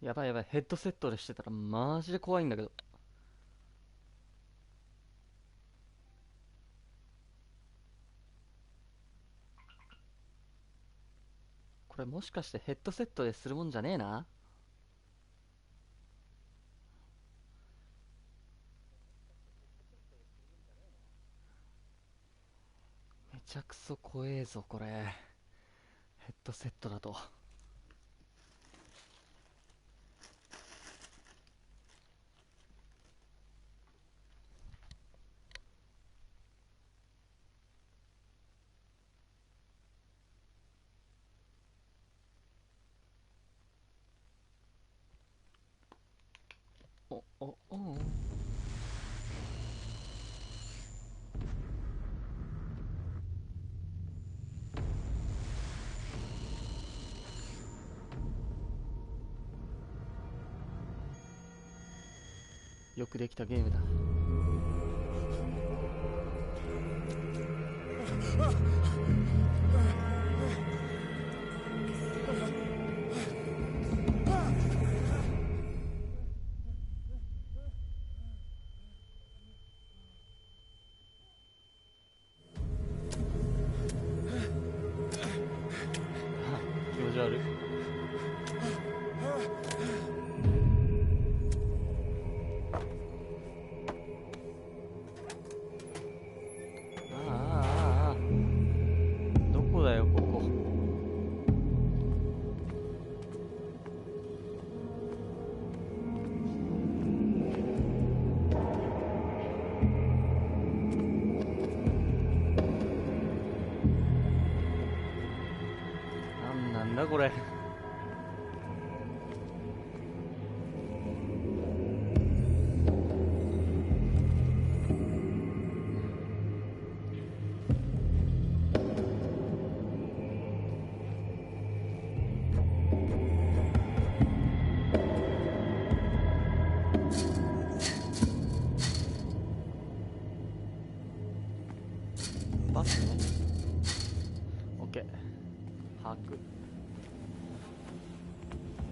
やばいやばい、ヘッドセットでしてたらマジで怖いんだけど。これもしかしてヘッドセットでするもんじゃねえな。めちゃくそ怖えぞこれ、ヘッドセットだと。およくできたゲームだ。気持ち悪い。どこだよここ。なんだこれ。バスね。オッケー。把握。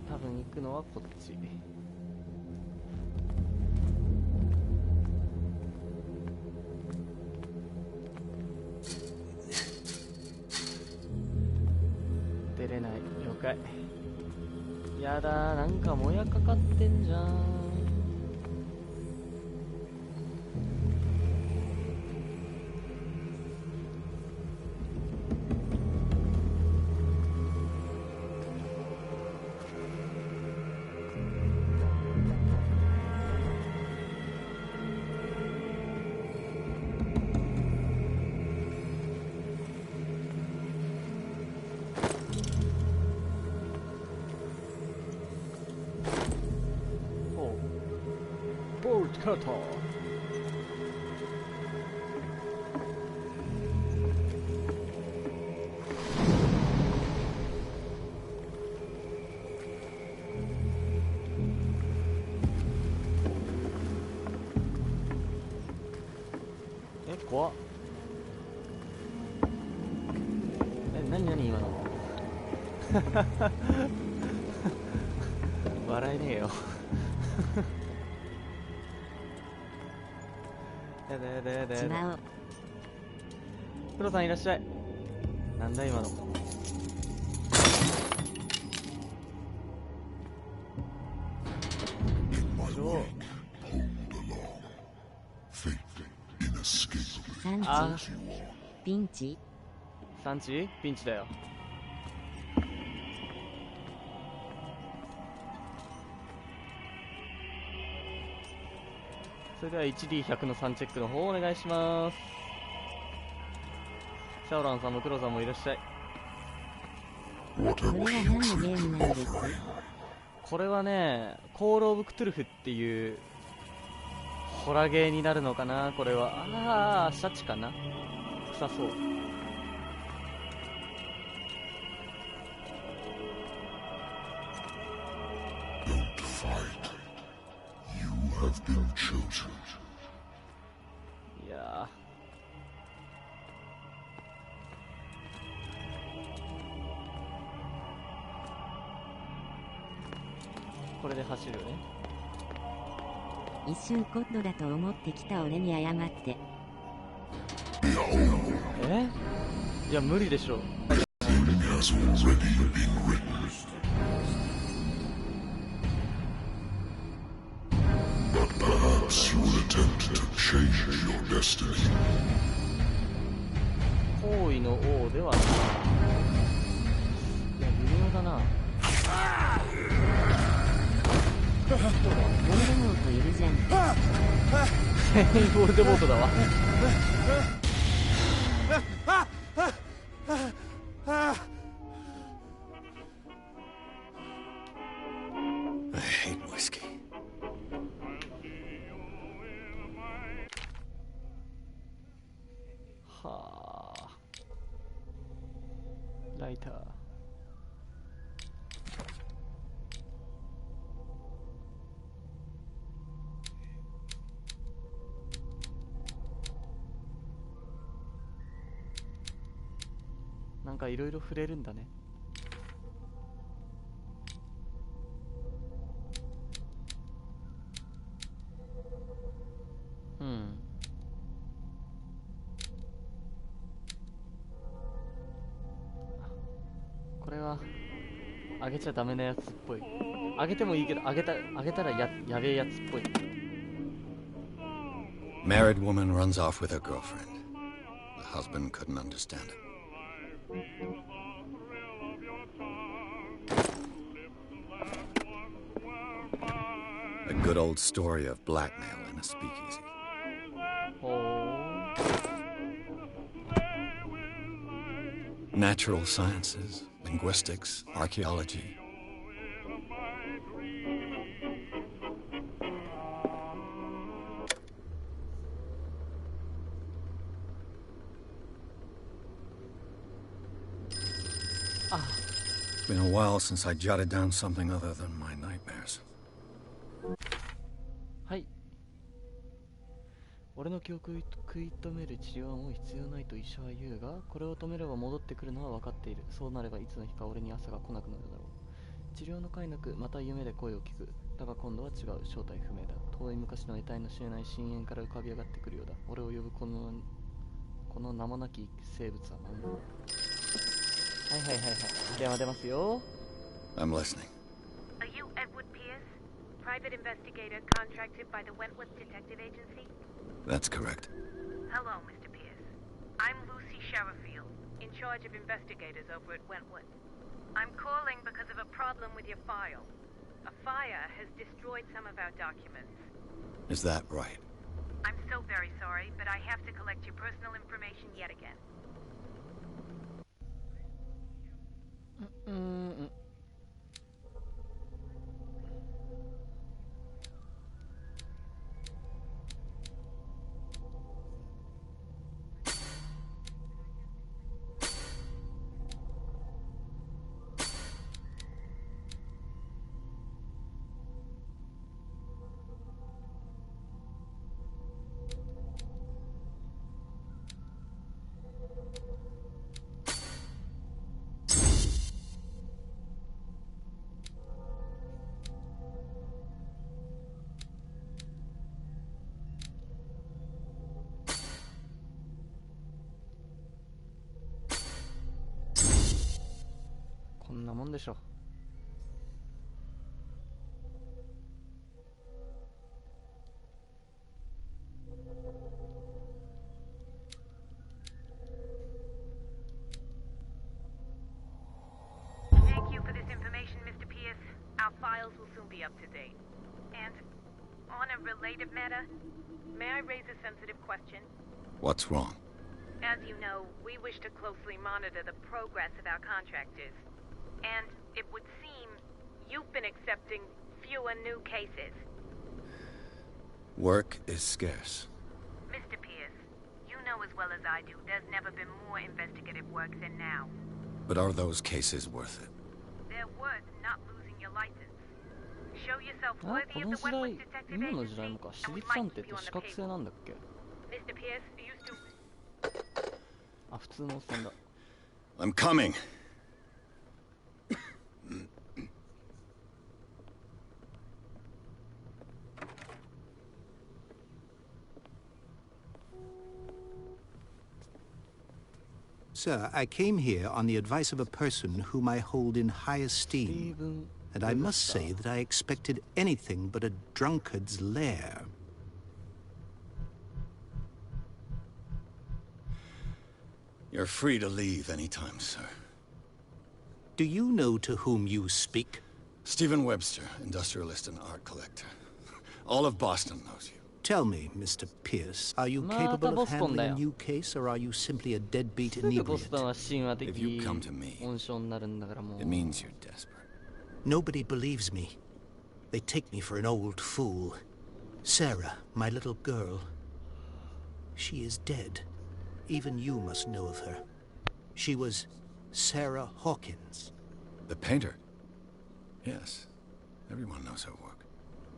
多分行くのはこっち。出れない。了解。やだー、なんかもやかかってんじゃん。ボルトカット。怖っ。何今の。笑えねえよ。やだやだやだやだ。黒さんいらっしゃい。なんだ今の。あ、ピンチ産地ピンチだよ。それでは 1d100 の3チェックの方お願いします。シャオランさんもクロさんもいらっしゃい。これは何のゲームなんです？これはね、コールオブクトゥルフっていうホラゲーになるのかな。これはシャチかな。臭そう。いやこれれで走るよね。一瞬コッドだと思ってきた俺に謝って。いや無理でしょ。行為の王ではない。いや微妙だな。ボルデモートいるじゃん。全員ボルデモートだわ。I hate whiskey. はあ。ライター。なんかいろいろ触れるんだね。うん。これはあげちゃダメなやつっぽい。あげてもいいけど、あげたらやべえやつっぽい。Married woman runs off with her girlfriend. The husband couldn't understand it. A good old story of blackmail in a speakeasy. Oh. Natural sciences, linguistics, archaeology. It's been a while since I jotted down something other than my nightmares. はい。俺の記憶を食い止める治療はもう必要ないと医者は言うが、これを止めれば戻ってくるのは分かっている。そうなればいつの日か俺に朝が来なくなるだろう。治療の快なく、また夢で声を聞く。だが今度は違う。正体不明だ。遠い昔の得体の知れない深淵から浮かび上がってくるようだ。俺を呼ぶこの名もなき生物は何だ。はいはいはいはい。電話出ますよ。I'm listening. Are you Edward Pierce, private investigator contracted by the Wentworth Detective Agency? That's correct. Hello, Mr. Pierce. I'm Lucy Sherrifield, in charge of investigators over at Wentworth. I'm calling because of a problem with your file. A fire has destroyed some of our documents. Is that right? I'm so very sorry, but I have to collect your personal information yet again. こんなもんでしょ。Thank you for this information, Mr. Pierce. Our files will soon be up to date. And on a related matter, may I raise a sensitive question? What's wrong? As you know, we wish to closely monitor the progress of our contractors. And it would seem you've been accepting fewer new cases. Work is scarce. Mr. Pierce, you know as well as I do, there's never been more investigative work than now. But are those cases worth it? They're worth not losing your license. Show yourself あ、 worthy こ of の the 時代、 Wentworth Detective 今の時代 Agency, もか、私 and we 立 might 探偵っ keep て you on 資 the 格制 payroll. なんだっけ？ Mr. Pierce used to... あ、普通のおっさんだ。I'm coming. Sir, I came here on the advice of a person whom I hold in high esteem, and I must say that I expected anything but a drunkard's lair. You're free to leave anytime, sir. Do you know to whom you speak? Stephen Webster, industrialist and art collector. All of Boston knows you. Tell me, Mr. Pierce, are you capable of handling a new case, or are you simply a deadbeat inebriate? If you come to me, it means you're desperate. Nobody believes me. They take me for an old fool. Sarah, my little girl, she is dead. Even you must know of her. She was Sarah Hawkins. The painter? Yes. Everyone knows her work.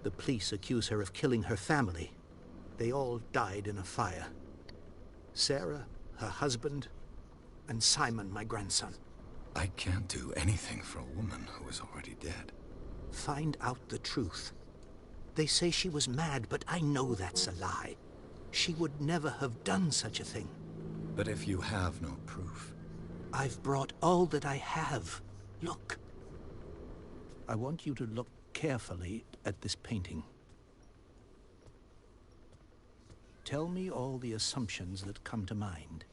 The police accuse her of killing her family. They all died in a fire. Sarah, her husband, and Simon, my grandson. I can't do anything for a woman who is already dead. Find out the truth. They say she was mad, but I know that's a lie. She would never have done such a thing. But if you have no proof... I've brought all that I have. Look. I want you to look carefully at this painting. Tell me all the assumptions that come to mind.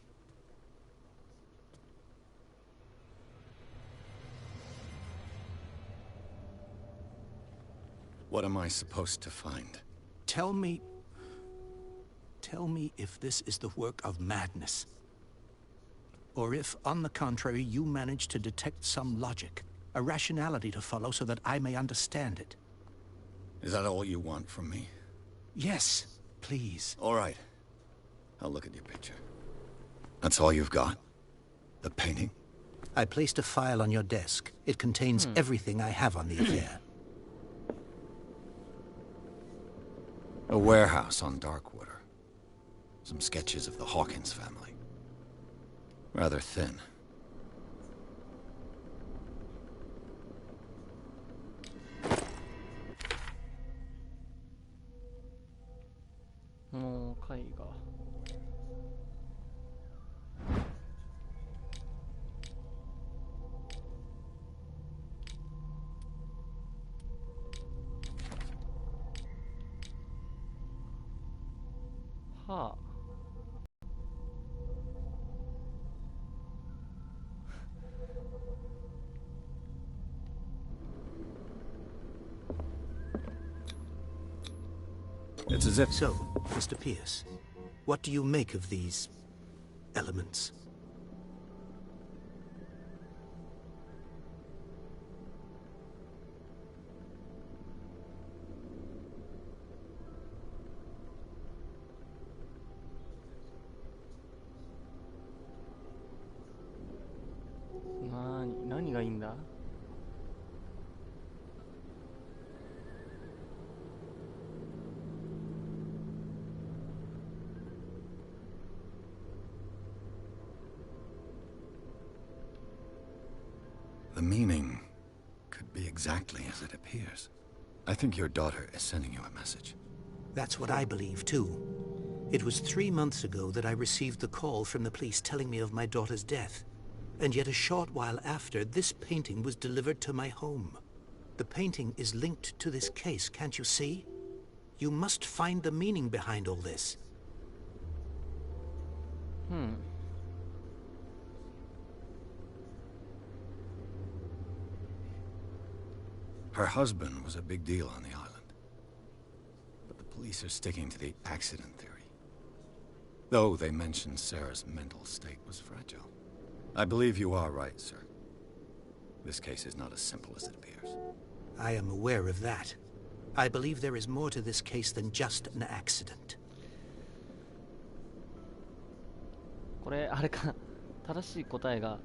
What am I supposed to find? Tell me if this is the work of madness. Or if, on the contrary, you manage to detect some logic, a rationality to follow so that I may understand it. Is that all you want from me? Yes, please. All right. I'll look at your picture. That's all you've got? The painting? I placed a file on your desk. It contains everything I have on the affair. A warehouse on Darkwater. Some sketches of the Hawkins family. Rather thin. It's as if... So, Mr. Pierce, what do you make of these elements?何がいいんだ? The meaning could be exactly as it appears. I think your daughter is sending you a message. That's what I believe, too. It was 3 months ago that I received the call from the police telling me of my daughter's death. And yet a short while after, this painting was delivered to my home. The painting is linked to this case, can't you see? You must find the meaning behind all this. Her husband was a big deal on the island. But the police are sticking to the accident theory. Though they mentioned Sarah's mental state was fragile. I believe you are right, sir. This case is not as simple as it appears. I am aware of that. I believe there is more to this case than just an accident. これあれか正しい答えが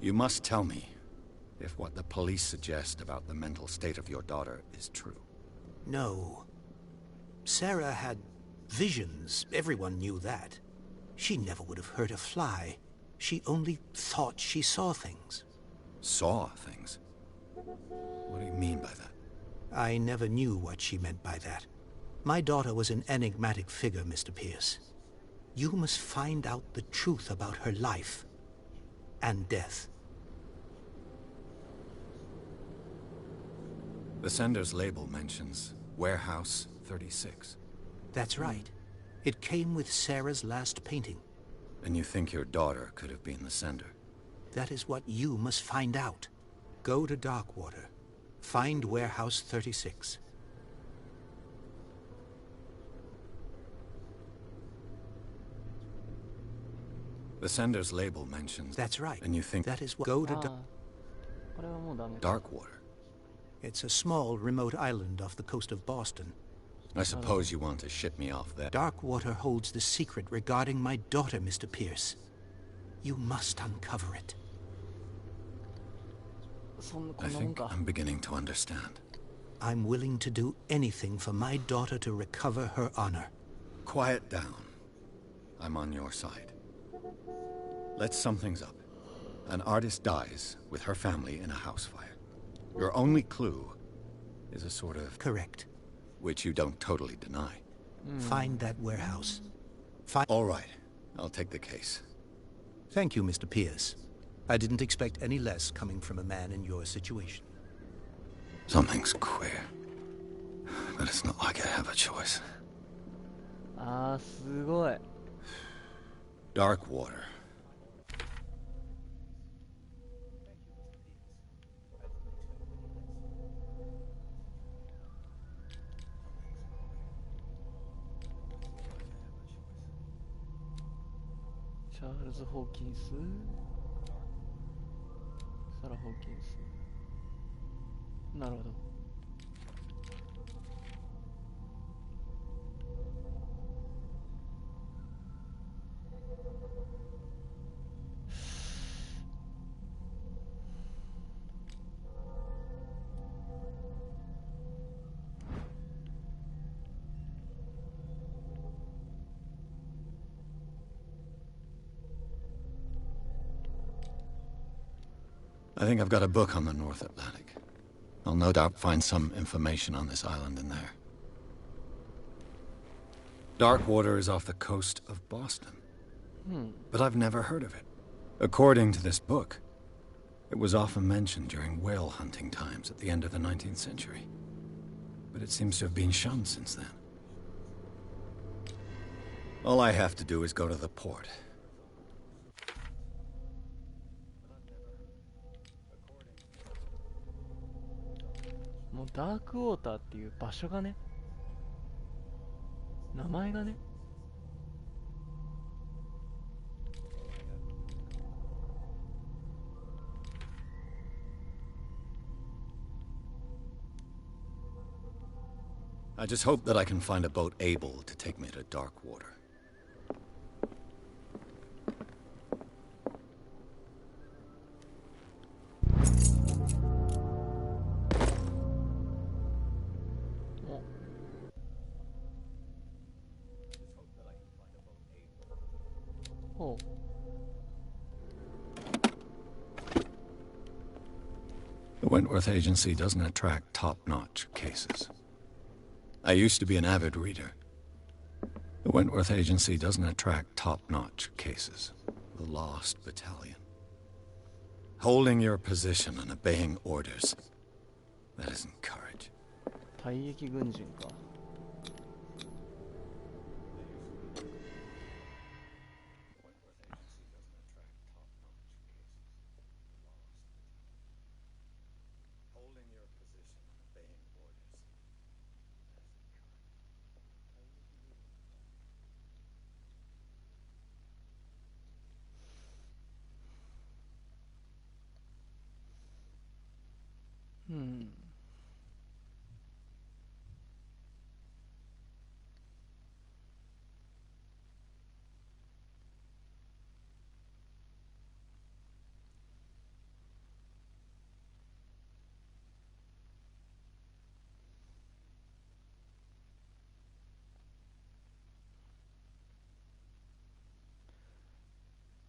You must tell me if what the police suggest about the mental state of your daughter is true. No. Sarah had visions. Everyone knew that. She never would have hurt a fly. She only thought she saw things. Saw things? What do you mean by that? I never knew what she meant by that. My daughter was an enigmatic figure, Mr. Pierce. You must find out the truth about her life and death. The sender's label mentions Warehouse 36. That's right. It came with Sarah's last painting. And you think your daughter could have been the sender? That is what you must find out. Go to Darkwater. Find Warehouse 36. The sender's label mentions... That's right. And you think... That is what... Go to これはもうダメ。 Darkwater. It's a small, remote island off the coast of Boston. I suppose you want to ship me off there. Darkwater holds the secret regarding my daughter, Mr. Pierce. You must uncover it. I think I'm beginning to understand. I'm willing to do anything for my daughter to recover her honor. Quiet down. I'm on your side. Let's sum things up. An artist dies with her family in a house fire. Your only clue is a sort of... Correct. Which you don't totally deny. Find that warehouse. All right. I'll take the case. Thank you, Mr. Pierce. I didn't expect any less coming from a man in your situation. Something's queer. But it's not like I have a choice. あー、すごい。Darkwater.チャールズ・ホーキンス、サラ・ホーキンス。なるほど。I think I've got a book on the North Atlantic. I'll no doubt find some information on this island in there. Darkwater is off the coast of Boston. But I've never heard of it. According to this book, it was often mentioned during whale hunting times at the end of the 19th century. But it seems to have been shunned since then. All I have to do is go to the port.もうダークウォーターっていう場所がね、名前がね、I just hope that I can find a boat able to take me to Darkwater. The Wentworth Agency doesn't attract top-notch cases. I used to be an avid reader. The Wentworth Agency doesn't attract top-notch cases. The Lost Battalion. Holding your position and obeying orders. That isn't courage. 退役軍人か。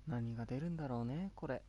何が出るんだろうね、これ。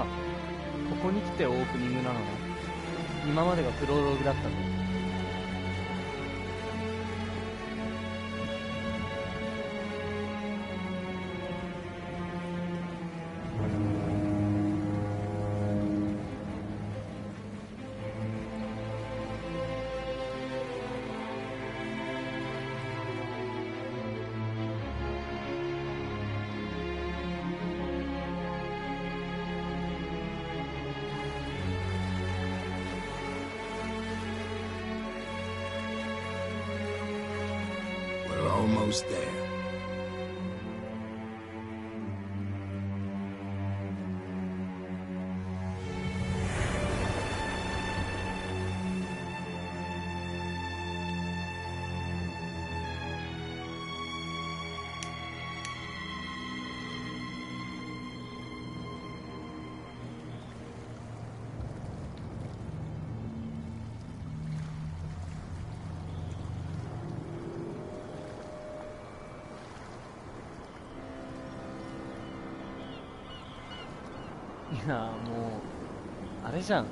ここに来てオープニングなのね。今までがプロローグだったの。Almost there.いやもうあれじゃん。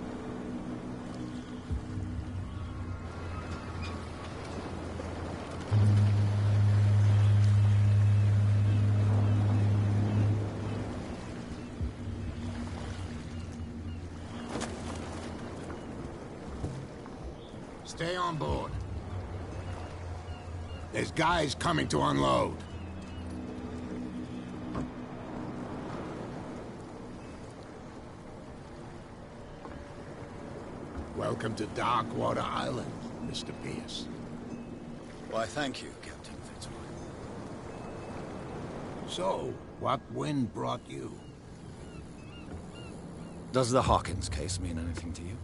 Stay on board. There's guys coming to unload. Welcome to Darkwater Island, Mr. Pierce. Why, thank you, Captain Fitzroy. So, what wind brought you? Does the Hawkins case mean anything to you?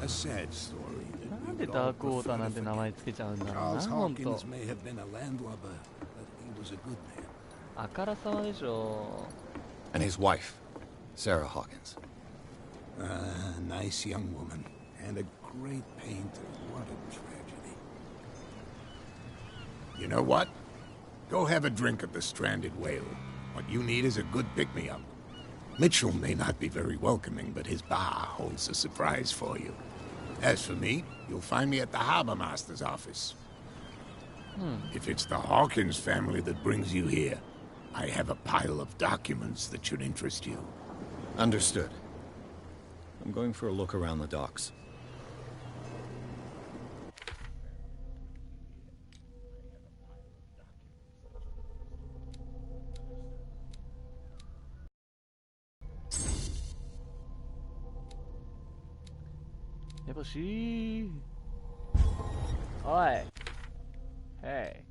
A sad story. なんでダークウォーターなんて名前つけちゃうんだろうな、 Charles 本当。 Hawkins may have been a landlubber, but he was a good man. あからさまでしょ。 And his wife, Sarah Hawkins. Nice young woman. And a great painter. What a tragedy. You know what? Go have a drink at the Stranded Whale. What you need is a good pick-me-up. Mitchell may not be very welcoming, but his bar holds a surprise for you. As for me, you'll find me at the Harbor Master's office. If it's the Hawkins family that brings you here, I have a pile of documents that should interest you. Understood. I'm going for a look around the docks. Eboshi. Oi. Hey.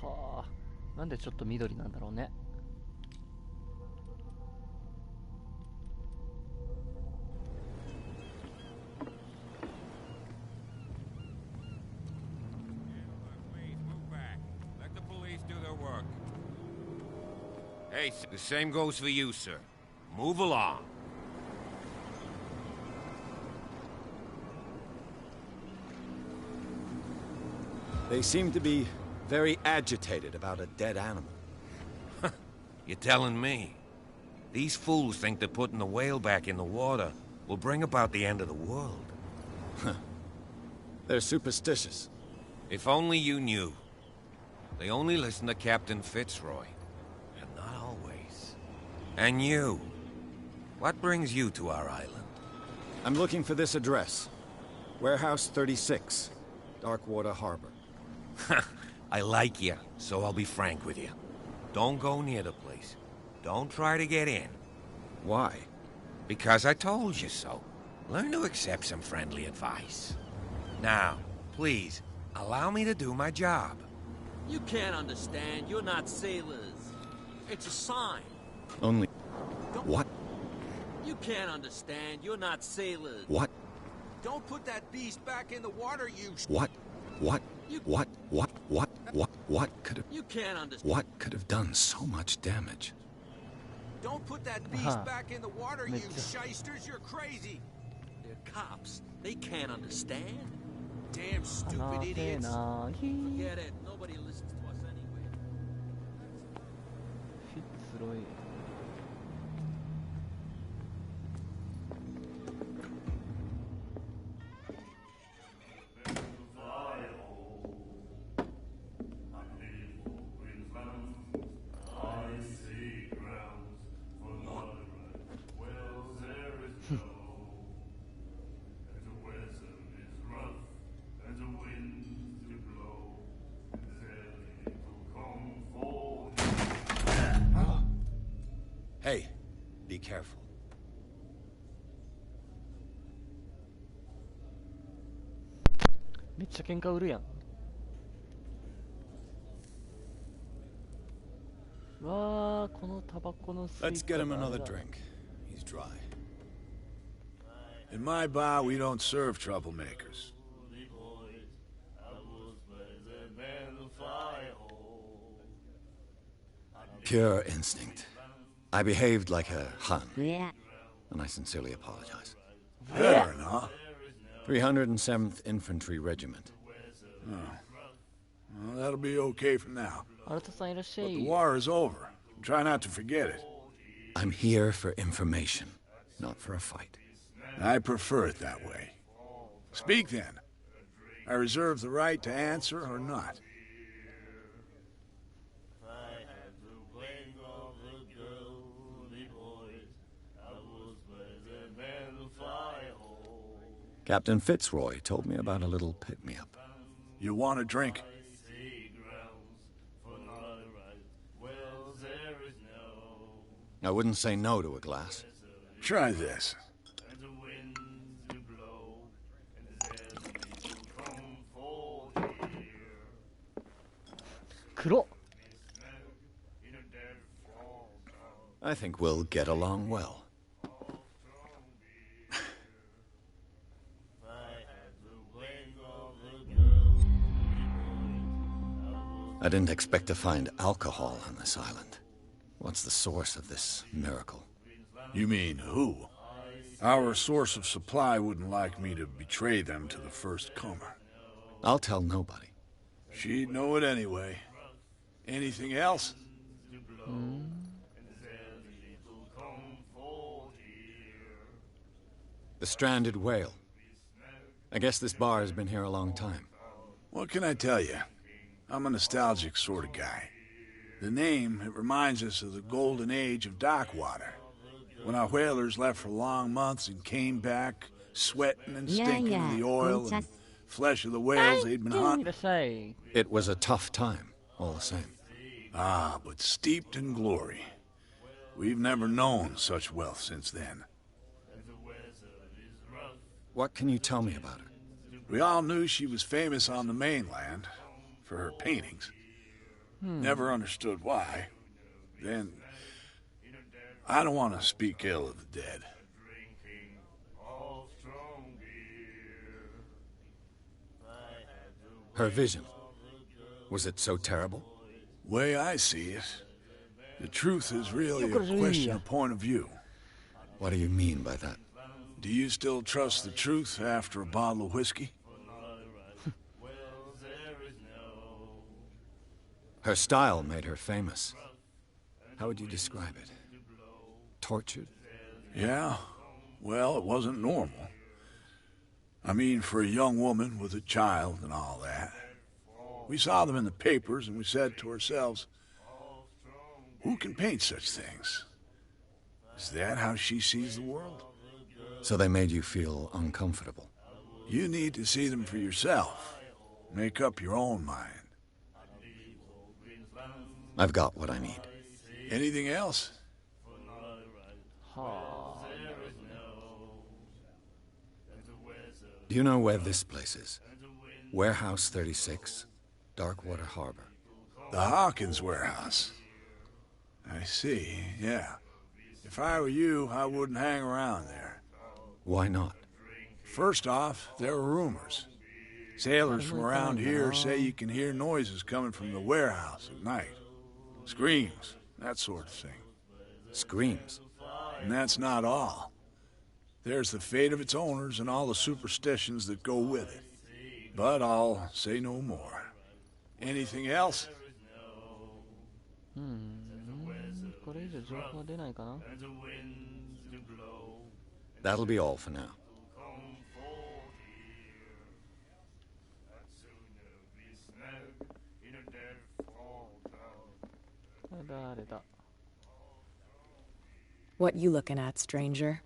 はあ、なんでちょっと緑なんだろうね。Hey, the same goes for you, sir. Move along. They seem to be very agitated about a dead animal. You're telling me? These fools think that putting the whale back in the water will bring about the end of the world. They're superstitious. If only you knew. They only listen to Captain Fitzroy. And not always. And you. What brings you to our island? I'm looking for this address. Warehouse 36, Darkwater Harbor. I like you, so I'll be frank with you. Don't go near the place. Don't try to get in. Why? Because I told you so. Learn to accept some friendly advice. Now, please, allow me to do my job. You can't understand. You're not sailors. It's a sign. Only... What? You can't understand. You're not sailors. What? Don't put that beast back in the water, you... What? What? What? What? What? What? What could have... You can't understand. What could have done so much damage? Don't put that beast back in the water, you shysters. You're crazy. They're cops. They can't understand. Damn stupid idiots. Forget it. Nobody listens to us anyway. Fitzroy. Hey, be careful. めっちゃ喧嘩売るやん。わあ、このタバコの吸い Let's get him another drink. He's dry. In my bar, we don't serve troublemakers. Pure instinct. I behaved like a Hun, うわ and I sincerely apologize. Fair enough. 307th Infantry Regiment. Well, that'll be okay for now. 新田さんいらっしゃ But the い。 war is over. Try not to forget it. I'm here for information, not for a fight. I prefer it that way. Speak then. I reserve the right to answer or not. Captain Fitzroy told me about a little pick-me-up. You want a drink? I wouldn't say no to a glass. Try this. Kuro. I think we'll get along well. I didn't expect to find alcohol on this island. What's the source of this miracle? You mean who? Our source of supply wouldn't like me to betray them to the first comer. I'll tell nobody. She'd know it anyway. Anything else? The stranded whale. I guess this bar has been here a long time. What can I tell you? I'm a nostalgic sort of guy. The name, it reminds us of the golden age of dockwater. When our whalers left for long months and came back, sweating and stinking of the oil and flesh of the whales they'd been hunting. It was a tough time, all the same. Ah, but steeped in glory. We've never known such wealth since then. What can you tell me about her? We all knew she was famous on the mainland for her paintings. Never understood why. Then, I don't want to speak ill of the dead. Her vision. Was it so terrible? Way I see it, the truth is really a question of point of view. What do you mean by that? Do you still trust the truth after a bottle of whiskey? Her style made her famous. How would you describe it? Tortured? Yeah, well, it wasn't normal. I mean, for a young woman with a child and all that. We saw them in the papers and we said to ourselves, who can paint such things? Is that how she sees the world? So they made you feel uncomfortable? You need to see them for yourself. Make up your own mind. I've got what I need. Anything else? Do you know where this place is? Warehouse 36, Darkwater Harbor. The Hawkins warehouse. I see, yeah. If I were you, I wouldn't hang around there. Why not? First off, there are rumors. Sailors from around here say you can hear noises coming from the warehouse at night. Screams, that sort of thing. Screams? And that's not all. There's the fate of its owners and all the superstitions that go with it. But I'll say no more. Anything else? これ以上情報は出ないかな。 That'll be all for now. 誰だ。 What you looking at, stranger?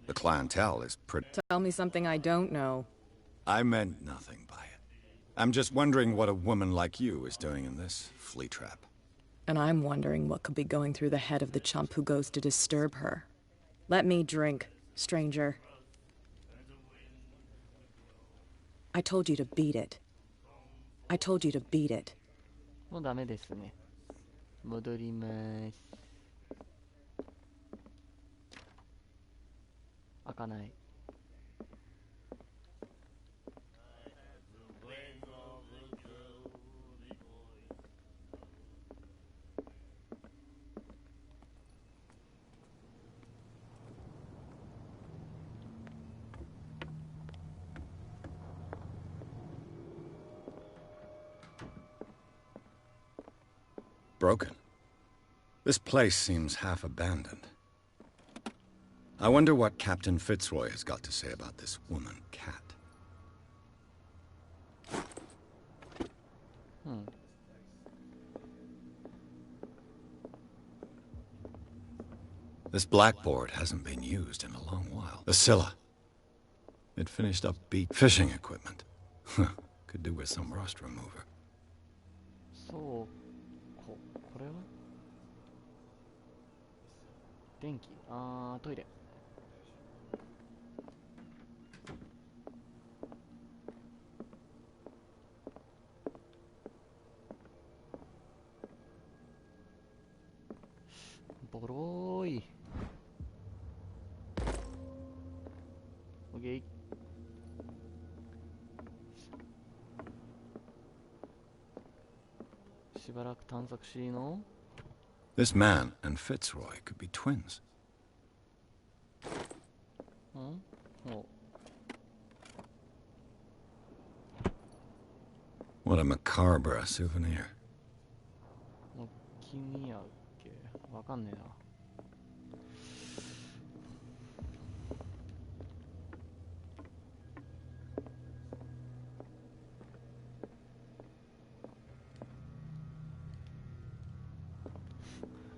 The clientele is pretty... Tell me something I don't know. I meant nothing by it. I'm just wondering what a woman like you is doing in this flea trap. And I'm wondering what could be going through the head of the chump who goes to disturb her. Let me drink, stranger. I told you to beat it. I told you to beat it. もうダメですね。戻ります。開かない。Broken. This place seems half abandoned. I wonder what Captain Fitzroy has got to say about this woman cat. This blackboard hasn't been used in a long while. The Scylla. It finished up beat fishing equipment. Could do with some rust remover. そうこれは電気トイレボローいオッケーしばらく探索しの This man and Fitzroy could be twins. What a macabre souvenir. 君やっけわかんねえな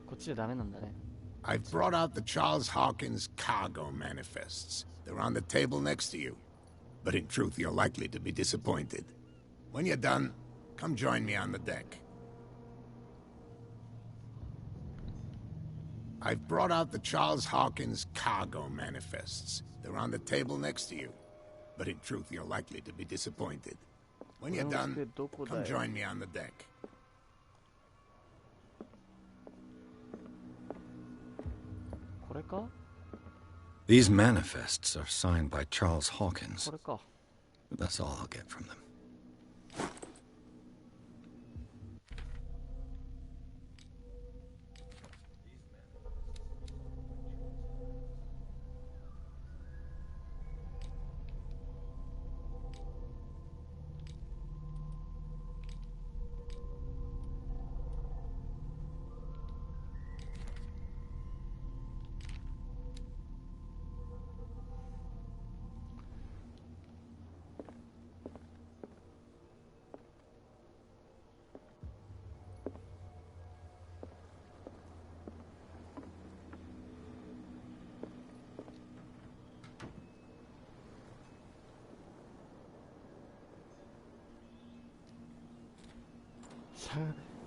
こっちじゃダメなんだね I've brought out the Charles Hawkins cargo manifests. They're on the table next to you. But in truth, you're likely to be disappointed. When you're done, come join me on the deck. I've brought out the Charles Hawkins cargo manifests. They're on the table next to you. But in truth, you're likely to be disappointed. When you're done, come join me on the deck. These manifests are signed by Charles Hawkins. これか That's all I'll get from them.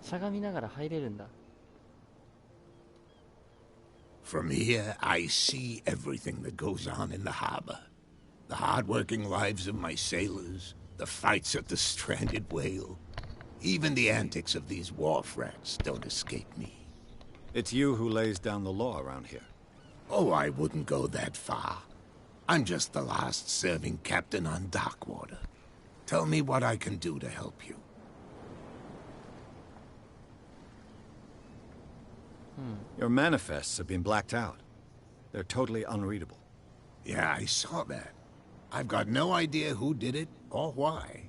しゃがみながら入れるんだ From here, I see everything that goes on in the harbor. The hard-working lives of my sailors, the fights at the stranded whale. Even the antics of these wharf rats don't escape me. It's you who lays down the law around here. Oh, I wouldn't go that far. I'm just the last serving captain on Darkwater. Tell me what I can do to help you. Your manifests have been blacked out. They're totally unreadable. Yeah, I saw that. I've got no idea who did it or why.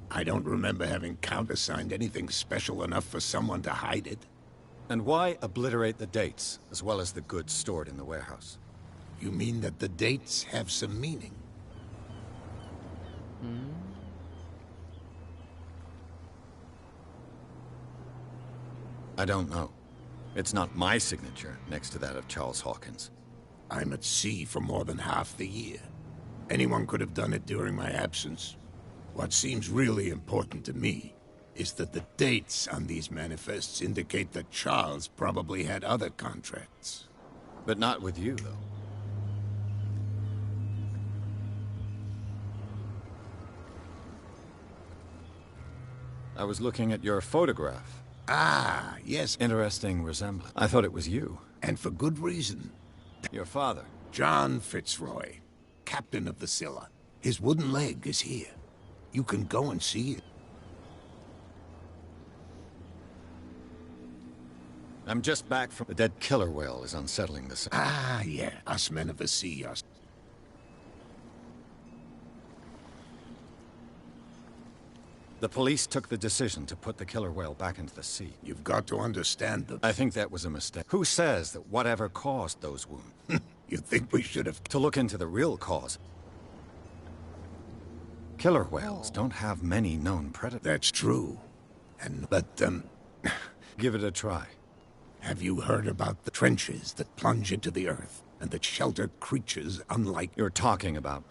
I don't remember having countersigned anything special enough for someone to hide it. And why obliterate the dates, as well as the goods stored in the warehouse? You mean that the dates have some meaning? I don't know. It's not my signature next to that of Charles Hawkins. I'm at sea for more than half the year. Anyone could have done it during my absence. What seems really important to me is that the dates on these manifests indicate that Charles probably had other contracts. But not with you, though. I was looking at your photograph. Ah, yes. Interesting resemblance. I thought it was you. And for good reason. Your father. John Fitzroy, captain of the Scylla. His wooden leg is here. You can go and see it. I'm just back from... The dead killer whale is unsettling the... Ah, yeah. Us men of the sea are... The police took the decision to put the killer whale back into the sea. You've got to understand that... I think that was a mistake. Who says that whatever caused those wounds? You think we should have... To look into the real cause. Killer whales don't have many known predators. That's true. But, Give it a try. Have you heard about the trenches that plunge into the earth and that shelter creatures unlike... You're talking about...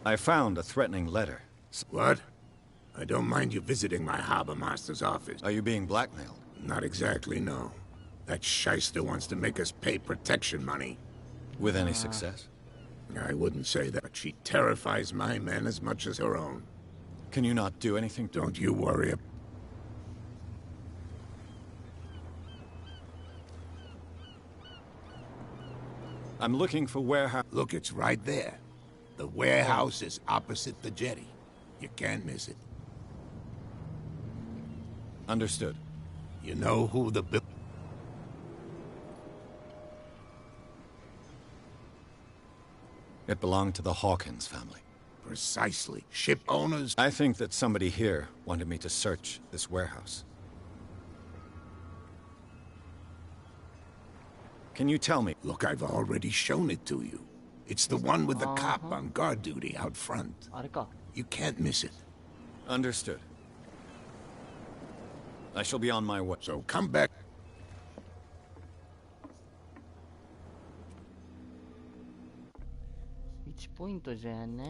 I found a threatening letter. What? I don't mind you visiting my harbor master's office. Are you being blackmailed? Not exactly, no. That shyster wants to make us pay protection money. With any success? I wouldn't say that, but she terrifies my men as much as her own. Can you not do anything? Don't you worry. I'm looking for warehouse... Look, it's right there. The warehouse is opposite the jetty. You can't miss it. Understood. You know who the... It belonged to the Hawkins family. Precisely. Ship owners... I think that somebody here wanted me to search this warehouse. Can you tell me? Look, I've already shown it to you. It's the one with the cop on guard duty out front. You can't miss it. Understood. I shall be on my way. So come back.1ポイントじゃな、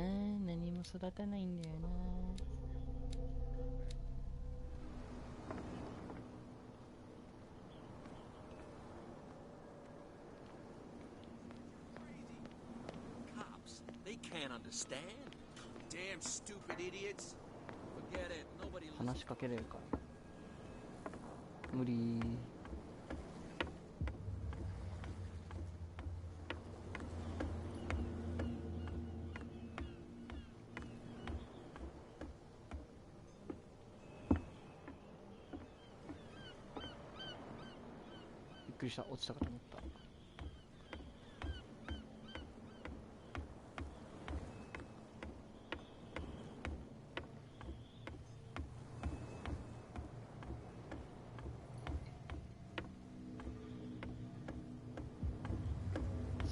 何も育たないんだよな。They can't understand. Damn stupid idiots. Forget it. Nobody. 話しかけれるか。無理。びっくりした。落ちたかと思った。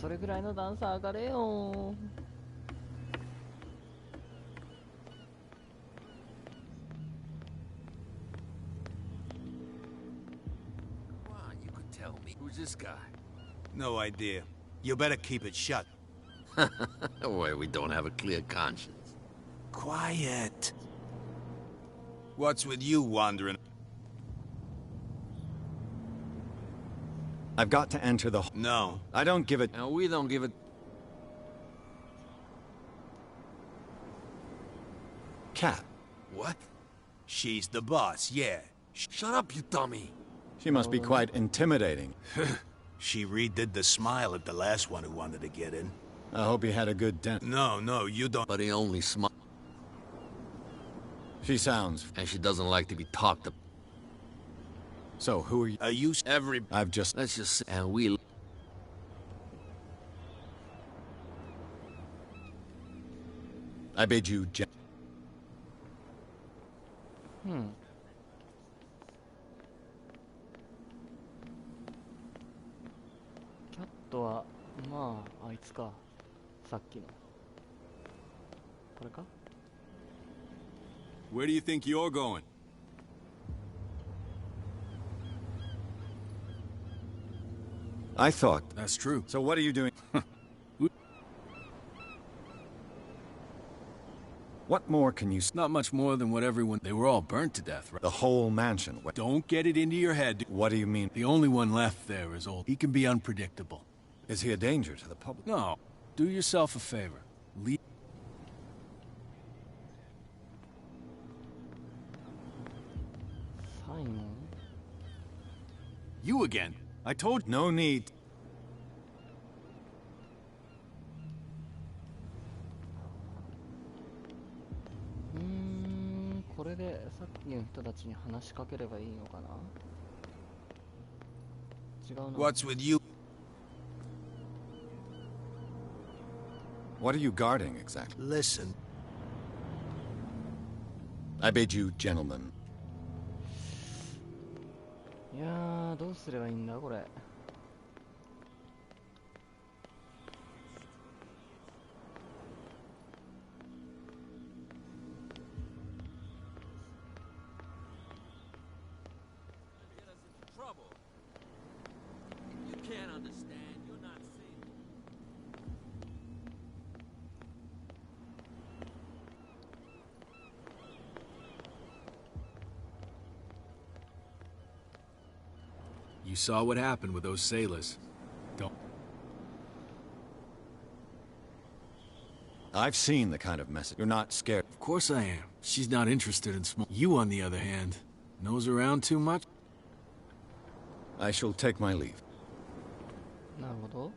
それぐらいの段差上がれよ。Who's this guy? No idea. You better keep it shut. Why, we don't have a clear conscience. Quiet. What's with you wandering? I've got to enter the... No. I don't give it... No, we don't give it... Cat. What? She's the boss, yeah. Shut up, you dummy. She must be quite intimidating. She redid the smile at the last one who wanted to get in. I hope he had a good dent. No, you don't. But he only smiles. She sounds... And she doesn't like to be talked to. So, who are you? I've just... Let's just say... And we... I bid you... Hmm. キャットはまああいつか、さっきのこれか。 Where do you think you're going? I thought... That's true. So what are you doing? What more can you... Not much more than what everyone... They were all burnt to death, right? The whole mansion. Don't get it into your head. What do you mean? The only one left there is old. He can be unpredictable. Is he a danger to the public? No. Do yourself a favor. Leave... Simon? You again. I told... No need. これでさっきの人たちに話しかければいいのかな。違うな。 What's with you? What are you guarding exactly? Listen. I bid you, gentlemen. いやー、どうすればいいんだこれ。You saw what happened with those sailors. Don't... I've seen the kind of message. You're not scared. Of course I am. She's not interested in smoke. You, on the other hand, nose around too much? I shall take my leave. なるほど。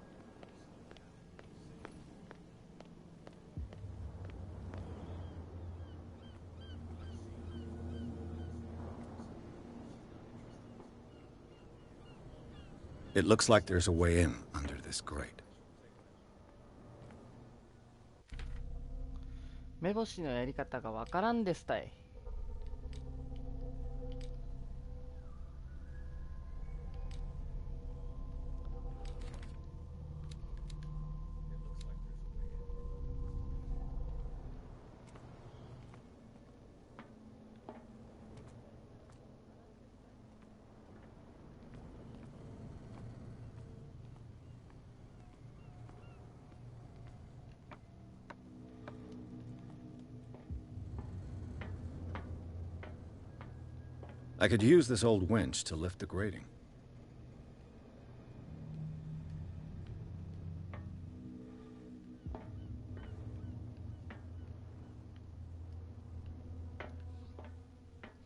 It looks like there's a way in under this grate. 目星のやり方がわからんですたい。I could use this old winch to lift the grating.「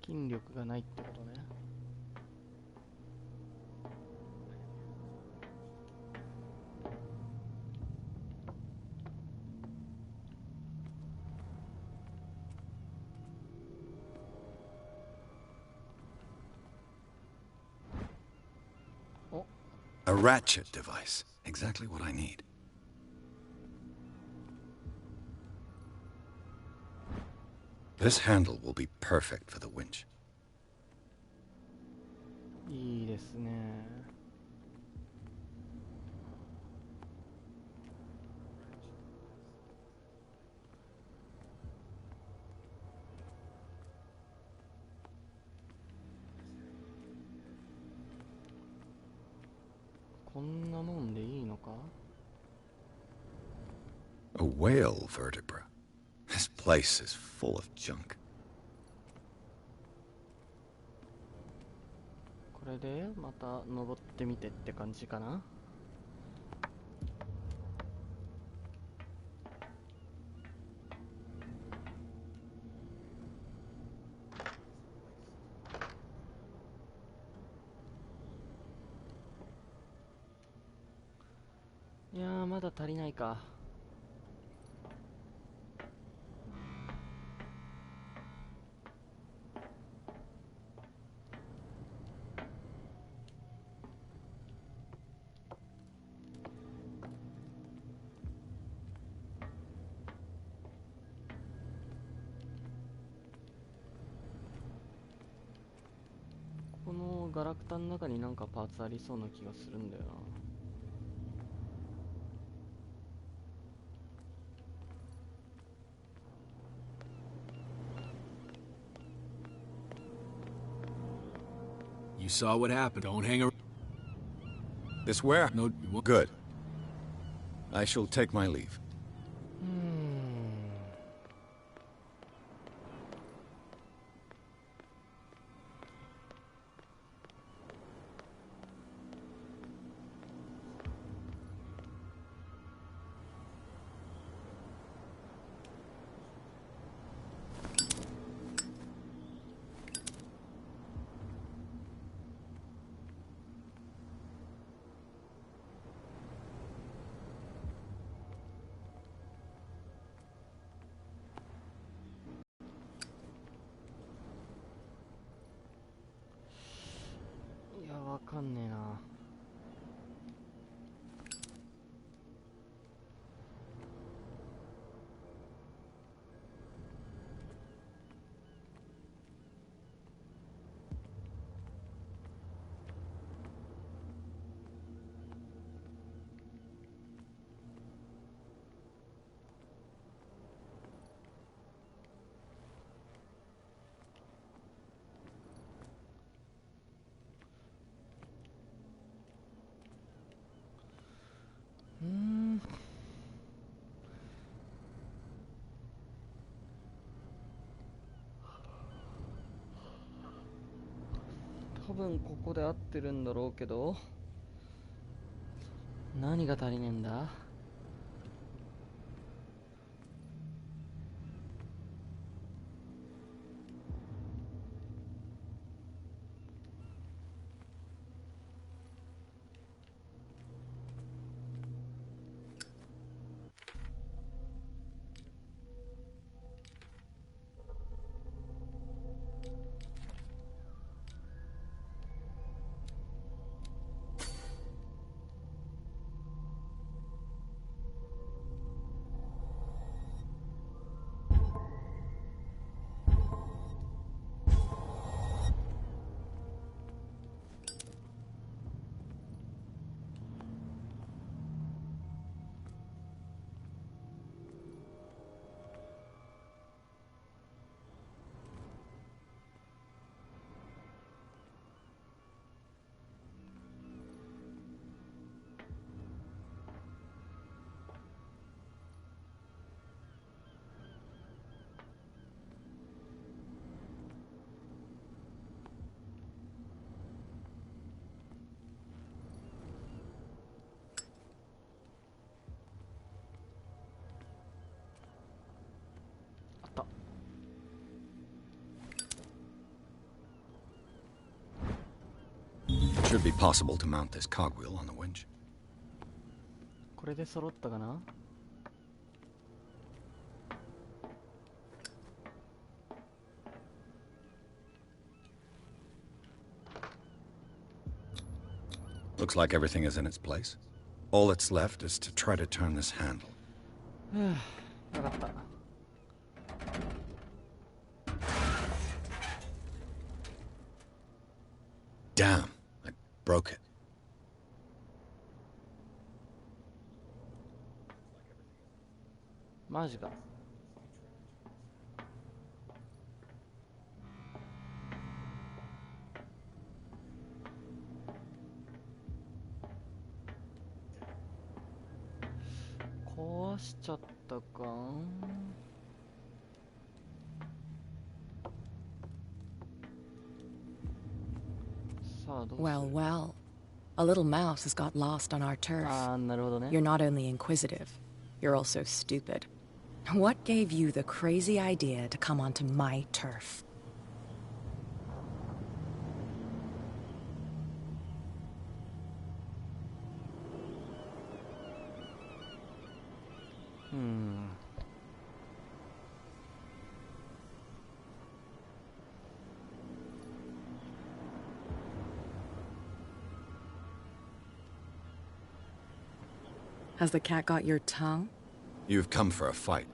筋力がないってことね。A ratchet device. Exactly what I need. This handle will be perfect for the winch. いいですね。こんなもんでいいのか？ A whale vertebra. This place is full of junk. これでまた登ってみてって感じかな。あ、まだ足りないか。このガラクタの中になんかパーツありそうな気がするんだよな。You saw what happened. Don't hang around. This where? No, you won't. Good. I shall take my leave.いや、わかんねえな。多分ここで合ってるんだろうけど、何が足りねえんだ。Should be possible to mount this cogwheel on the winch. これで揃ったかな。Looks like everything is in its place. All that's left is to try to turn this handle. わかった。Damn, I broke it. マジか。壊しちゃったか。Well, well. A little mouse has got lost on our turf. You're not only inquisitive, you're also stupid. What gave you the crazy idea to come onto my turf? Has the cat got your tongue? You've come for a fight.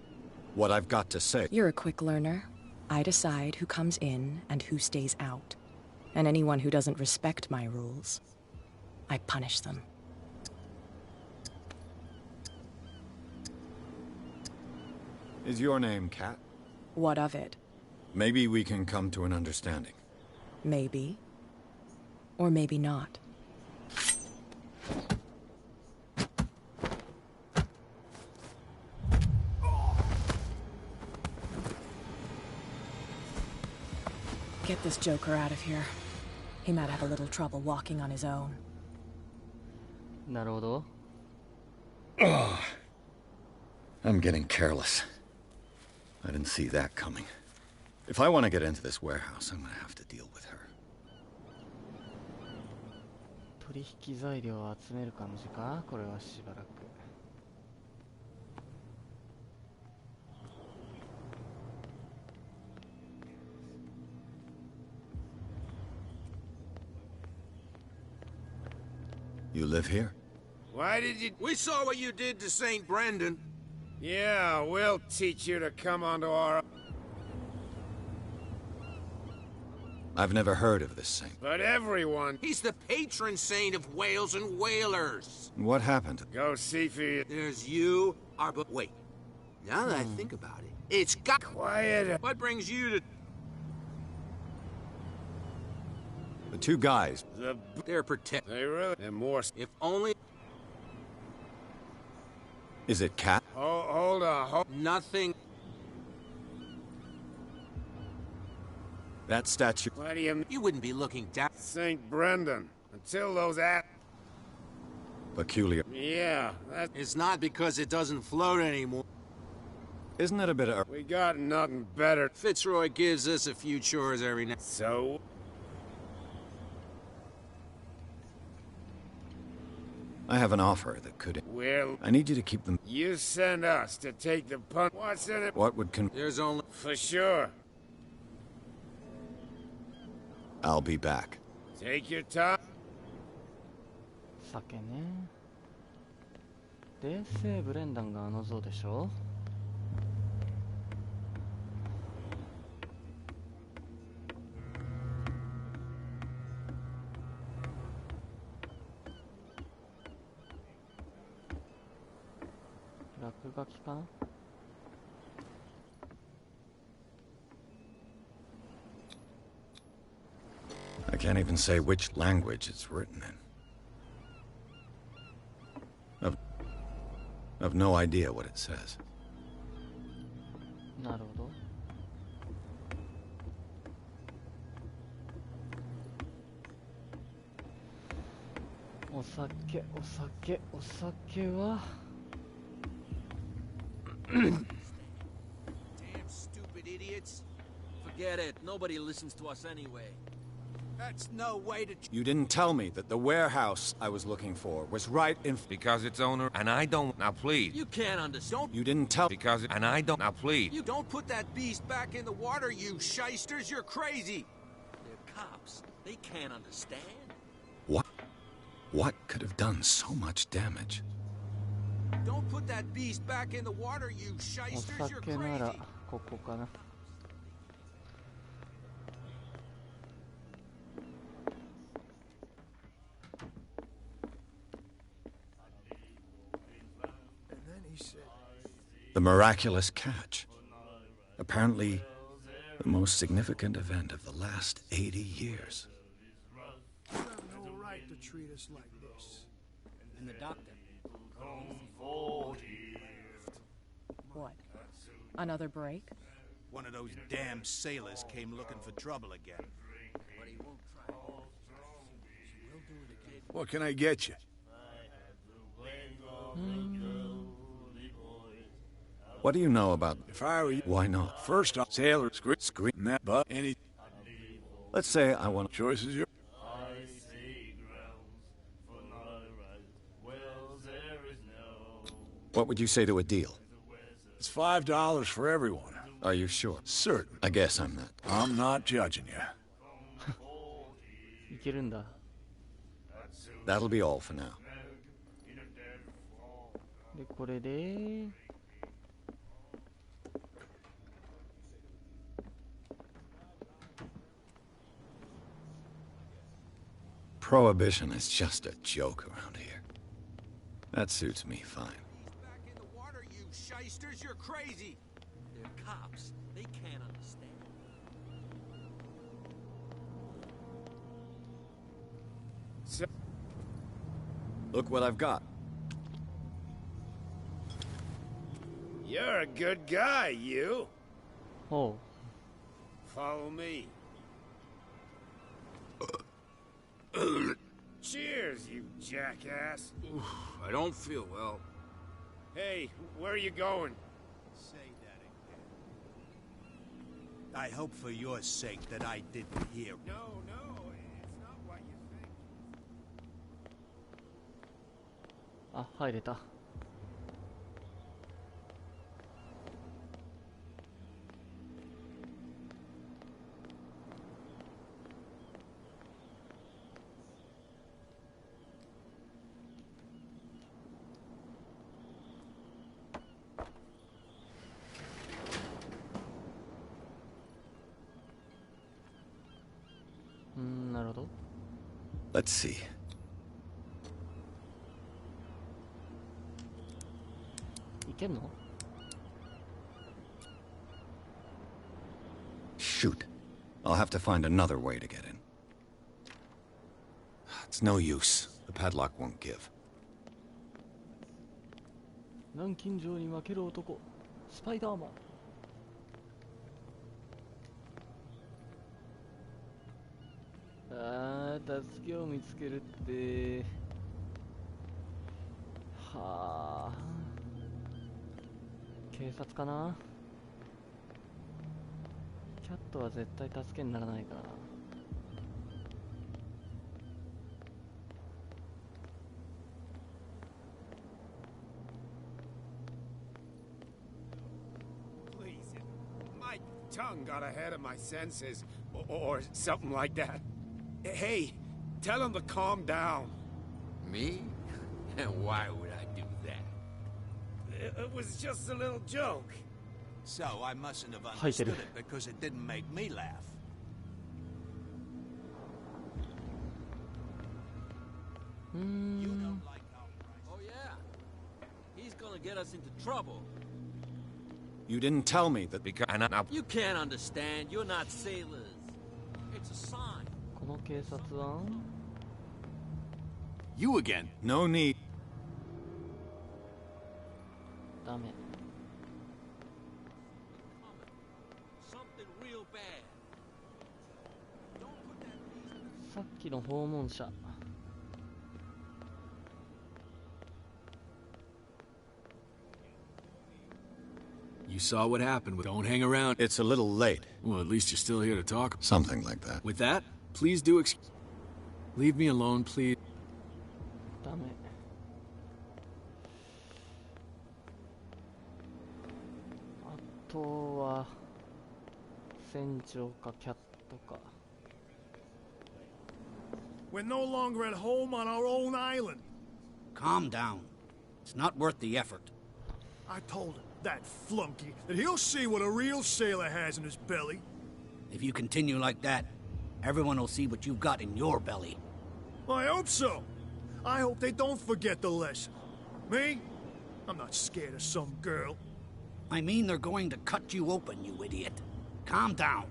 What I've got to say... You're a quick learner. I decide who comes in and who stays out. And anyone who doesn't respect my rules, I punish them. Is your name Cat? What of it? Maybe we can come to an understanding. Maybe. Or maybe not. Get this joker out of here. He might have a little trouble walking on his own. なるほど。I'm getting careless. I didn't see that coming. If I want to get into this warehouse, I'm gonna have to deal with her. 取引材料を集める感じか。これはしばらく。You live here? Why did you... We saw what you did to St. Brendan. Yeah, we'll teach you to come onto our... I've never heard of this saint. But everyone... He's the patron saint of whales and whalers. What happened? Go see for you. There's you, our... But wait. Now that I think about it, it's got... Quiet. What brings you to... The two guys. They're protect. They really... They're more... If only... Is it Cat? Oh, hold on. Nothing... That statue... What do you mean? You wouldn't be looking down... St. Brendan. Until those Peculiar. Yeah, that... It's not because it doesn't float anymore. Isn't it a bit of... We got nothing better. Fitzroy gives us a few chores every night. So... I have an offer that could... Well... I need you to keep them... You send us to take the punt. What's in it? What would There's only... For sure. I'll be back. Take your time. 酒ね。冷静ブレンダンがあの像でしょ。落書きかな。I can't even say which language it's written in. I've no idea what it says. なるほど。お酒は Damn stupid idiots. Forget it. Nobody listens to us anyway. That's no way to... You didn't tell me that the warehouse I was looking for was right in... Because its owner... And I don't... Now, please. You can't understand. You didn't tell... Because... And I don't... Now, please. You don't put that beast back in the water, you shysters. You're crazy. They're cops. They can't understand. What could have done so much damage? Don't put that beast back in the water, you shysters. You're お酒なら crazy. ここかな。The miraculous catch. Apparently, the most significant event of the last 80 years. You have no right to treat us like this. And the doctor. What? Another break? One of those damn sailors came looking for trouble again. What can I get you? What do you know about... If I were you... Why not? First off, sailor scream that, but any... Let's say I want... Choice is yours. What would you say to a deal? It's $5 for everyone. Are you sure? Certain. I guess I'm not. I'm not judging you. いけるんだ。 That'll be all for now. で、これで。 Prohibition is just a joke around here. That suits me fine. Back in the water, you shysters, you're crazy. They're cops. They can't understand. Look what I've got. You're a good guy, you. Oh. Follow me. Cheers, you jackass. Oof, I don't feel well. Hey, where are you going? Say that again. I hope for your sake that I didn't hear. No, it's not what you think. あ、入れた。なるほど。 Let's see. いけんの？ Shoot. I'll have to find another way to get in. It's no use. The padlock won't give. 南京錠に負ける男、スパイダーマン。あー、助けを見つけるって。はあ。警察かな。キャットは絶対助けにならないからな。My tongue got ahead of my senses, or something like that. Hey, tell him to calm down. Me? And why would I do that? It was just a little joke. So I mustn't have understood it because it didn't make me laugh. You don't like how... Oh yeah. He's gonna get us into trouble. You didn't tell me that because... You can't understand. You're not sailors. It's a sign. この警察は You again. No need. ダメ。 Something real bad. Don't put that piece... さっきの訪問者。 You saw what happened. Don't hang around. It's a little late. Well, at least you're still here to talk. Something like that. With that, please do leave me alone, please. ダメ。あとは船長かキャットか。 We're no longer at home on our own island. Calm down. It's not worth the effort. I told him, that flunky, that he'll see what a real sailor has in his belly. If you continue like that, everyone will see what you've got in your belly. I hope so. I hope they don't forget the lesson. Me? I'm not scared of some girl. I mean they're going to cut you open, you idiot. Calm down.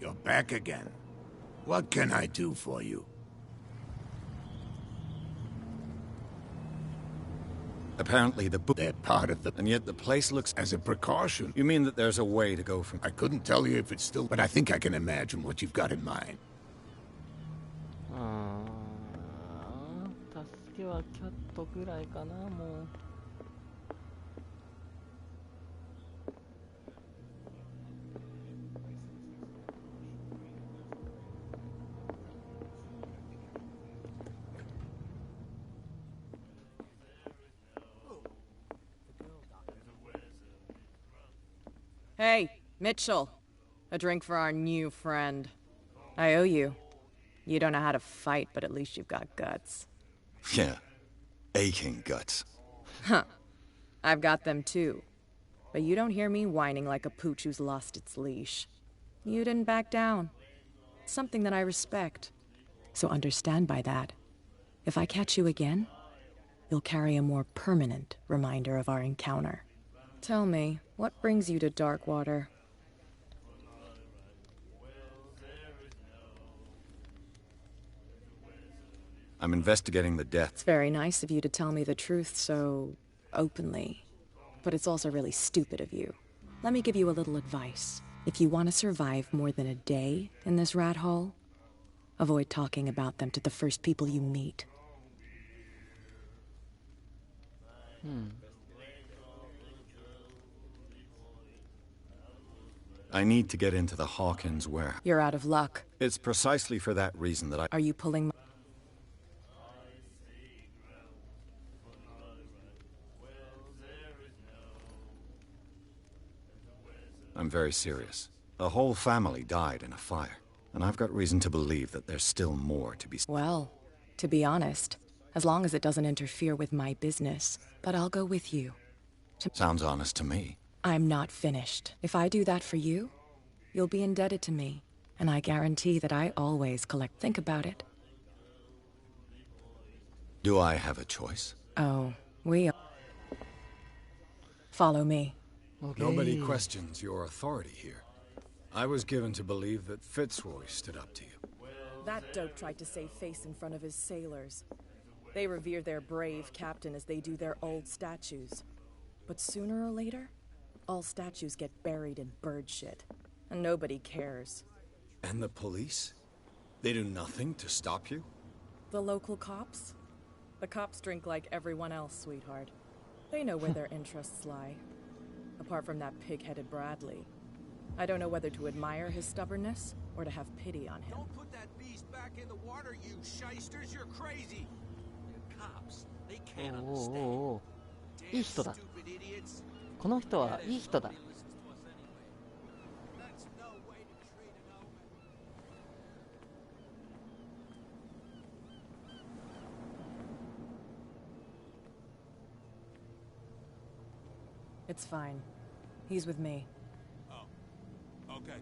You're back again. What can I do for you? Apparently They're part of the... And yet the place looks... As a precaution. You mean that there's a way to go from... I couldn't tell you if it's still... But I think I can imagine what you've got in mind. 助けはキャットぐらいかな、もう。Hey, Mitchell. A drink for our new friend. I owe you. You don't know how to fight, but at least you've got guts. Yeah. Aching guts. Huh. I've got them too. But you don't hear me whining like a pooch who's lost its leash. You didn't back down. Something that I respect. So understand by that. If I catch you again, you'll carry a more permanent reminder of our encounter. Tell me, what brings you to Darkwater? I'm investigating the death. It's very nice of you to tell me the truth so openly. But it's also really stupid of you. Let me give you a little advice. If you want to survive more than a day in this rat hole, avoid talking about them to the first people you meet. I need to get into the Hawkins warehouse. You're out of luck. It's precisely for that reason that Are you pulling I'm very serious. A whole family died in a fire, and I've got reason to believe that there's still more to be... Well, to be honest, as long as it doesn't interfere with my business, but I'll go with you. Sounds honest to me. I'm not finished. If I do that for you, you'll be indebted to me, and I guarantee that I always collect. Think about it. Do I have a choice? Oh, we... Follow me. Okay. Nobody questions your authority here. I was given to believe that Fitzroy stood up to you. That dope tried to save face in front of his sailors. They revere their brave captain as they do their old statues. But sooner or later, all statues get buried in bird shit. And nobody cares. And the police? They do nothing to stop you? The local cops? The cops drink like everyone else, sweetheart. They know where their interests lie. Apart from that pig-headed Bradley. I don't know whether to admire his stubbornness or to have pity on him. Don't put that beast back in the water, you shysters. You're crazy. The cops, they can't understand. いい人だ。この人はいい人だ。It's fine. He's with me. Oh, okay.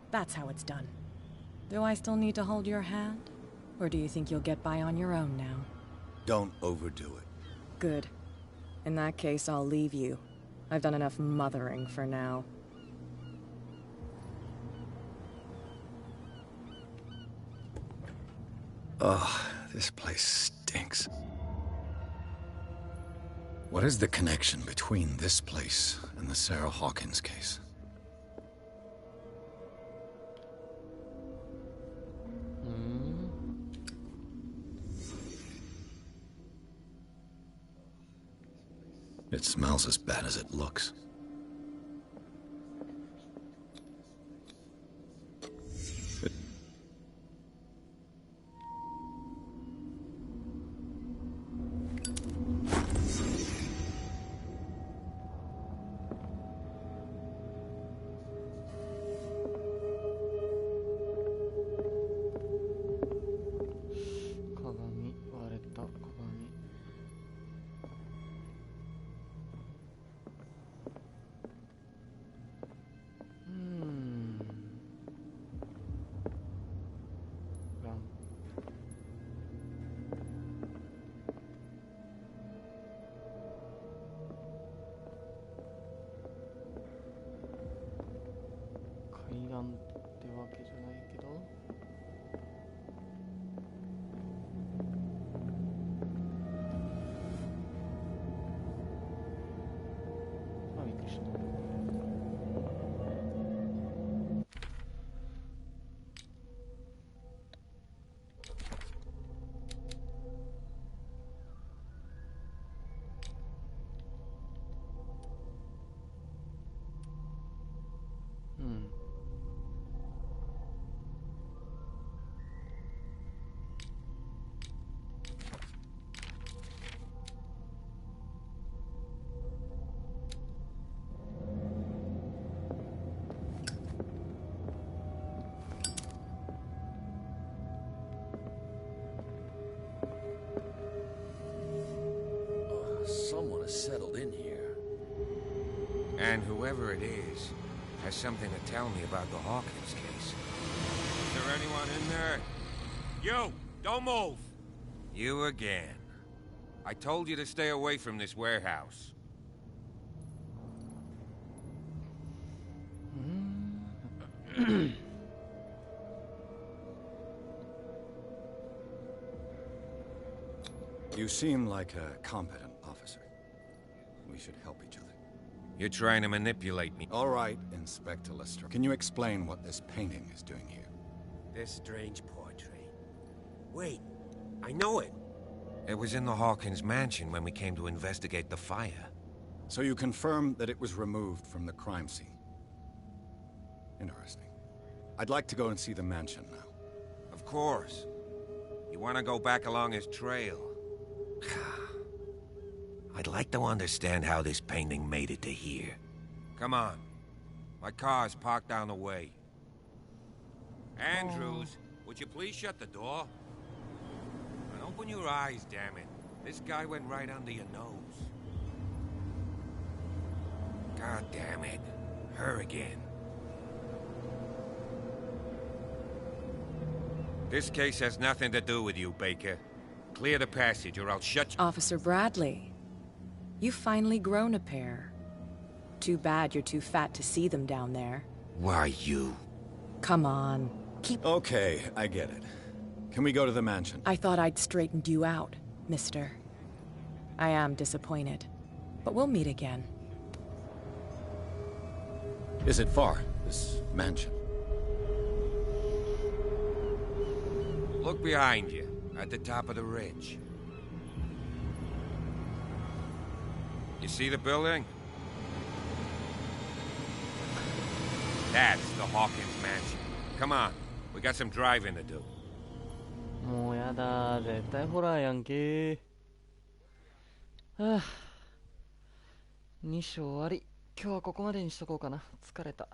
That's how it's done. Do I still need to hold your hand? Or do you think you'll get by on your own now? Don't overdo it. Good. In that case, I'll leave you. I've done enough mothering for now. Ugh, this place stinks. What is the connection between this place and the Sarah Hawkins case? It smells as bad as it looks. whoever it is has something to tell me about the Hawkins case. Is there anyone in there? You! Don't move! You again. I told you to stay away from this warehouse. You seem like a competent officer. We should help each other. You're trying to manipulate me. All right, Inspector Lester. Can you explain what this painting is doing here? This strange portrait. Wait, I know it. It was in the Hawkins mansion when we came to investigate the fire. So you confirm that it was removed from the crime scene? Interesting. I'd like to go and see the mansion now. Of course. You want to go back along his trail? I'd like to understand how this painting made it to here. Come on. My car's parked down the way. Andrews, would you please shut the door? And open your eyes, damn it. This guy went right under your nose. God damn it. Her again. This case has nothing to do with you, Baker. Clear the passage or I'll shut you. Officer Bradley, you've finally grown a pair. Too bad you're too fat to see them down there. Why you? Come on, keep... Okay, I get it. Can we go to the mansion? I thought I'd straightened you out, mister. I am disappointed, but we'll meet again. Is it far, this mansion? Look behind you, at the top of the ridge. You see the building? That's the Hawkins mansion. Come on, we got some driving to do. もうやだ、絶対ホラーやんけ。はあ、2章終わり。今日はここまでにしとこうかな。疲れた。